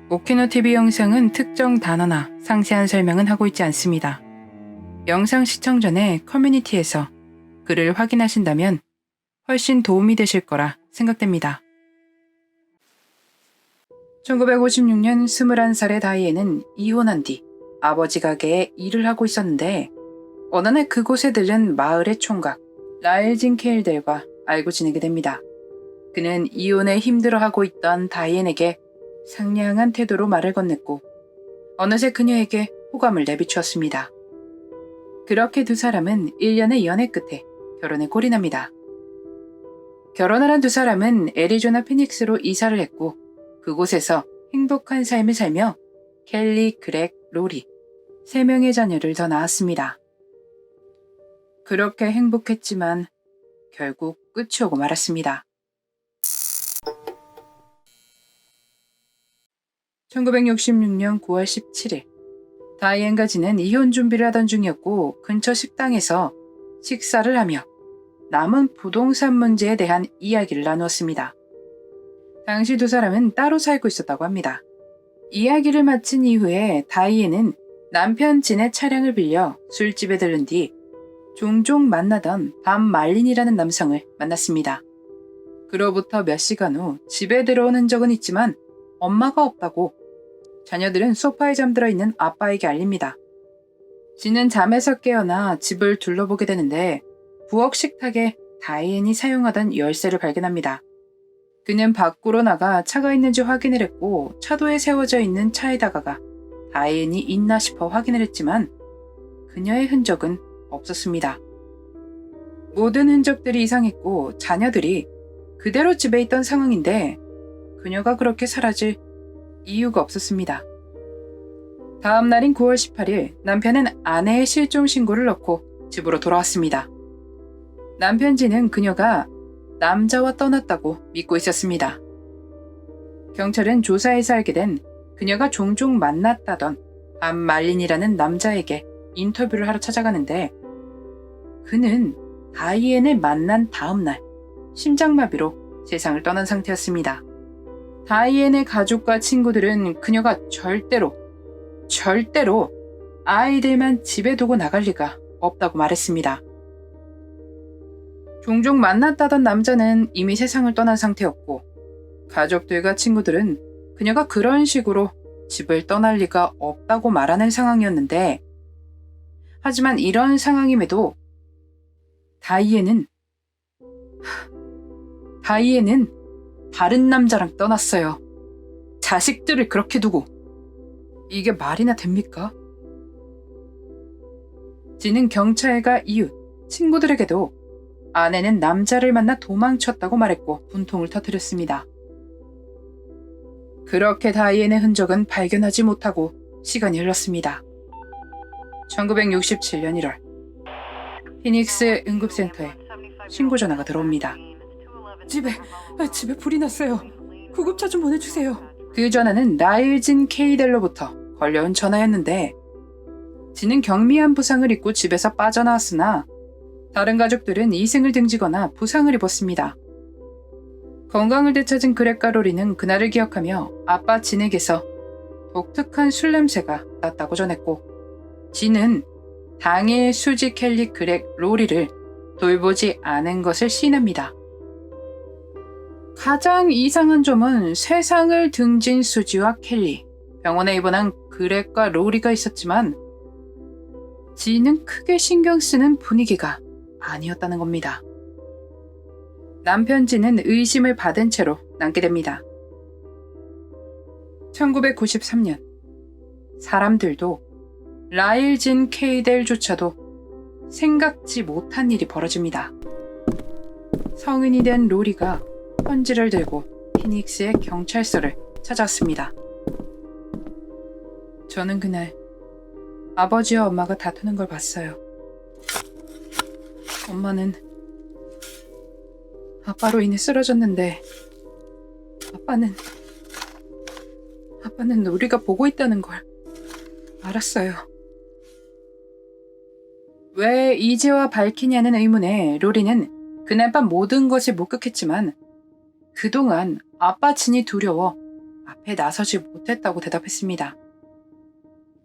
오키노 TV 영상은 특정 단어나 상세한 설명은 하고 있지 않습니다. 영상 시청 전에 커뮤니티에서 글을 확인하신다면 훨씬 도움이 되실 거라 생각됩니다. 1956년 21살의 다이앤은 이혼한 뒤 아버지 가게에 일을 하고 있었는데 어느 날 그곳에 들른 마을의 총각 라일진 케일델과 알고 지내게 됩니다. 그는 이혼에 힘들어하고 있던 다이앤에게 상냥한 태도로 말을 건넸고 어느새 그녀에게 호감을 내비추었습니다. 그렇게 두 사람은 1년의 연애 끝에 결혼에 골인합니다. 결혼을 한 두 사람은 애리조나 피닉스로 이사를 했고 그곳에서 행복한 삶을 살며 켈리, 그렉, 로리 3명의 자녀를 더 낳았습니다. 그렇게 행복했지만 결국 끝이 오고 말았습니다. 1966년 9월 17일 다이앤과 진은 이혼 준비를 하던 중이었고 근처 식당에서 식사를 하며 남은 부동산 문제에 대한 이야기를 나누었습니다. 당시 두 사람은 따로 살고 있었다고 합니다. 이야기를 마친 이후에 다이앤은 남편 진의 차량을 빌려 술집에 들른 뒤 종종 만나던 밤 말린이라는 남성을 만났습니다. 그로부터 몇 시간 후 집에 들어온 흔적은 있지만 엄마가 없다고 자녀들은 소파에 잠들어 있는 아빠에게 알립니다. 진은 잠에서 깨어나 집을 둘러보게 되는데 부엌 식탁에 다이앤이 사용하던 열쇠를 발견합니다. 그는 밖으로 나가 차가 있는지 확인을 했고 차도에 세워져 있는 차에 다가가 다이앤이 있나 싶어 확인을 했지만 그녀의 흔적은 없었습니다. 모든 흔적들이 이상했고 자녀들이 그대로 집에 있던 상황인데 그녀가 그렇게 사라질 이유가 없었습니다. 다음 날인 9월 18일 남편은 아내의 실종 신고를 넣고 집으로 돌아왔습니다. 남편 진은 그녀가 남자와 떠났다고 믿고 있었습니다. 경찰은 조사에서 알게 된 그녀가 종종 만났다던 밤 말린이라는 남자에게 인터뷰를 하러 찾아가는데 그는 다이앤을 만난 다음 날 심장마비로 세상을 떠난 상태였습니다. 다이앤의 가족과 친구들은 그녀가 절대로 아이들만 집에 두고 나갈 리가 없다고 말했습니다. 종종 만났다던 남자는 이미 세상을 떠난 상태였고 가족들과 친구들은 그녀가 그런 식으로 집을 떠날 리가 없다고 말하는 상황이었는데 하지만 이런 상황임에도 다이앤은 다른 남자랑 떠났어요. 자식들을 그렇게 두고. 이게 말이나 됩니까? 진은 경찰과 이웃, 친구들에게도 아내는 남자를 만나 도망쳤다고 말했고 분통을 터뜨렸습니다. 그렇게 다이앤의 흔적은 발견하지 못하고 시간이 흘렀습니다. 1967년 1월 피닉스 응급센터에 신고 전화가 들어옵니다. 집에 불이 났어요. 구급차 좀 보내주세요. 그 전화는 라일진 케이델로부터 걸려온 전화였는데 진은 경미한 부상을 입고 집에서 빠져나왔으나 다른 가족들은 이승을 등지거나 부상을 입었습니다. 건강을 되찾은 그렉과 로리는 그날을 기억하며 아빠 진에게서 독특한 술 냄새가 났다고 전했고 진은 당일 수지, 켈리, 그렉, 로리를 돌보지 않은 것을 시인합니다. 가장 이상한 점은 세상을 등진 수지와 켈리, 병원에 입원한 그렉과 로리가 있었지만 진은 크게 신경 쓰는 분위기가 아니었다는 겁니다. 남편 진은 의심을 받은 채로 남게 됩니다. 1993년 사람들도 라일진 케이델조차도 생각지 못한 일이 벌어집니다. 성인이 된 로리가 편지를 들고 피닉스의 경찰서를 찾아왔습니다. 저는 그날 아버지와 엄마가 다투는 걸 봤어요. 엄마는 아빠로 인해 쓰러졌는데 아빠는 우리가 보고 있다는 걸 알았어요. 왜 이제와 밝히냐는 의문에 로리는 그날 밤 모든 것을 목격했지만 그동안 아빠 진이 두려워 앞에 나서지 못했다고 대답했습니다.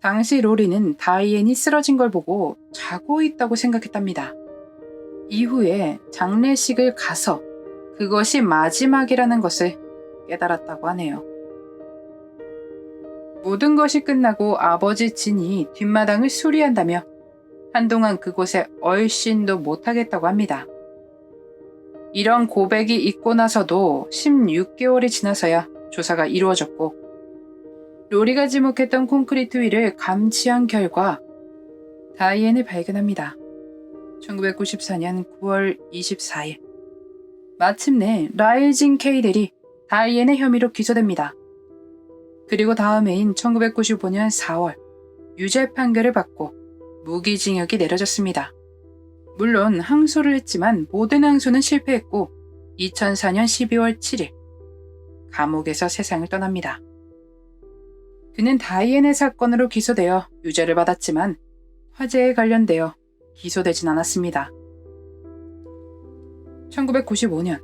당시 로리는 다이앤이 쓰러진 걸 보고 자고 있다고 생각했답니다. 이후에 장례식을 가서 그것이 마지막이라는 것을 깨달았다고 하네요. 모든 것이 끝나고 아버지 진이 뒷마당을 수리한다며 한동안 그곳에 얼씬도 못하겠다고 합니다. 이런 고백이 있고 나서도 16개월이 지나서야 조사가 이루어졌고 로리가 지목했던 콘크리트 위를 감지한 결과 다이앤을 발견합니다. 1994년 9월 24일 마침내 라일진 케이델이 다이앤의 혐의로 기소됩니다. 그리고 다음 해인 1995년 4월 유죄 판결을 받고 무기징역이 내려졌습니다. 물론 항소를 했지만 모든 항소는 실패했고 2004년 12월 7일 감옥에서 세상을 떠납니다. 그는 다이앤의 사건으로 기소되어 유죄를 받았지만 화재에 관련되어 기소되진 않았습니다. 1995년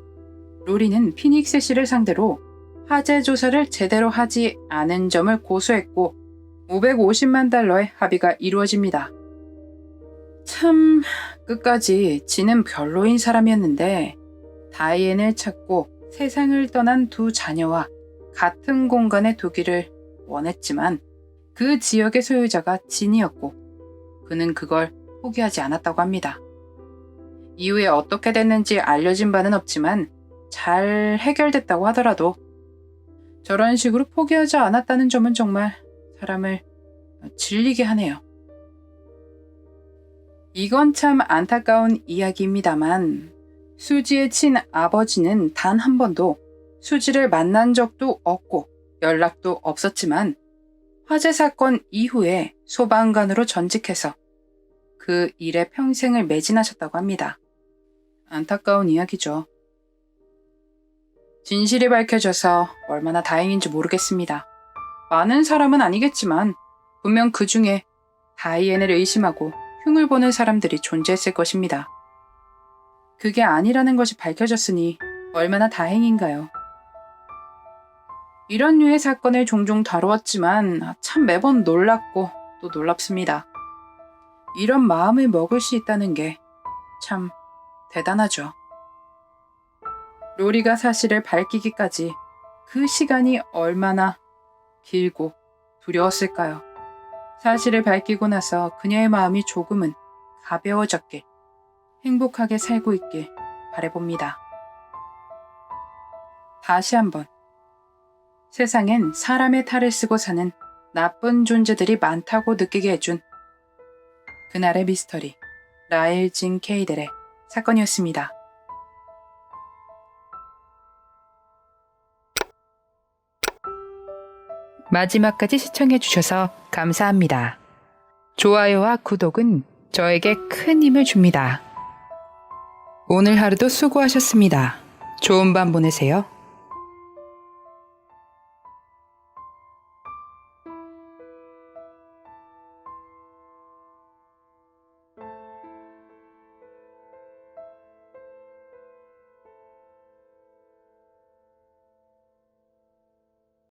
로리는 피닉스 씨를 상대로 화재 조사를 제대로 하지 않은 점을 고소했고 $550만 합의가 이루어집니다. 참 끝까지 진은 별로인 사람이었는데 다이앤을 찾고 세상을 떠난 두 자녀와 같은 공간에 두기를 원했지만 그 지역의 소유자가 진이었고 그는 그걸 포기하지 않았다고 합니다. 이후에 어떻게 됐는지 알려진 바는 없지만 잘 해결됐다고 하더라도 저런 식으로 포기하지 않았다는 점은 정말 사람을 질리게 하네요. 이건 참 안타까운 이야기입니다만 수지의 친아버지는 단 한 번도 수지를 만난 적도 없고 연락도 없었지만 화재 사건 이후에 소방관으로 전직해서 그 일에 평생을 매진하셨다고 합니다. 안타까운 이야기죠. 진실이 밝혀져서 얼마나 다행인지 모르겠습니다. 많은 사람은 아니겠지만 분명 그 중에 다이앤을 의심하고 흉을 보는 사람들이 존재했을 것입니다. 그게 아니라는 것이 밝혀졌으니 얼마나 다행인가요? 이런 류의 사건을 종종 다루었지만 참 매번 놀랍고 또 놀랍습니다. 이런 마음을 먹을 수 있다는 게 참 대단하죠. 로리가 사실을 밝히기까지 그 시간이 얼마나 길고 두려웠을까요? 사실을 밝히고 나서 그녀의 마음이 조금은 가벼워졌길, 행복하게 살고 있길 바라봅니다. 다시 한번 세상엔 사람의 탈을 쓰고 사는 나쁜 존재들이 많다고 느끼게 해준 그날의 미스터리 라일진 케이델의 사건이었습니다. 마지막까지 시청해주셔서 감사합니다. 좋아요와 구독은 저에게 큰 힘을 줍니다. 오늘 하루도 수고하셨습니다. 좋은 밤 보내세요.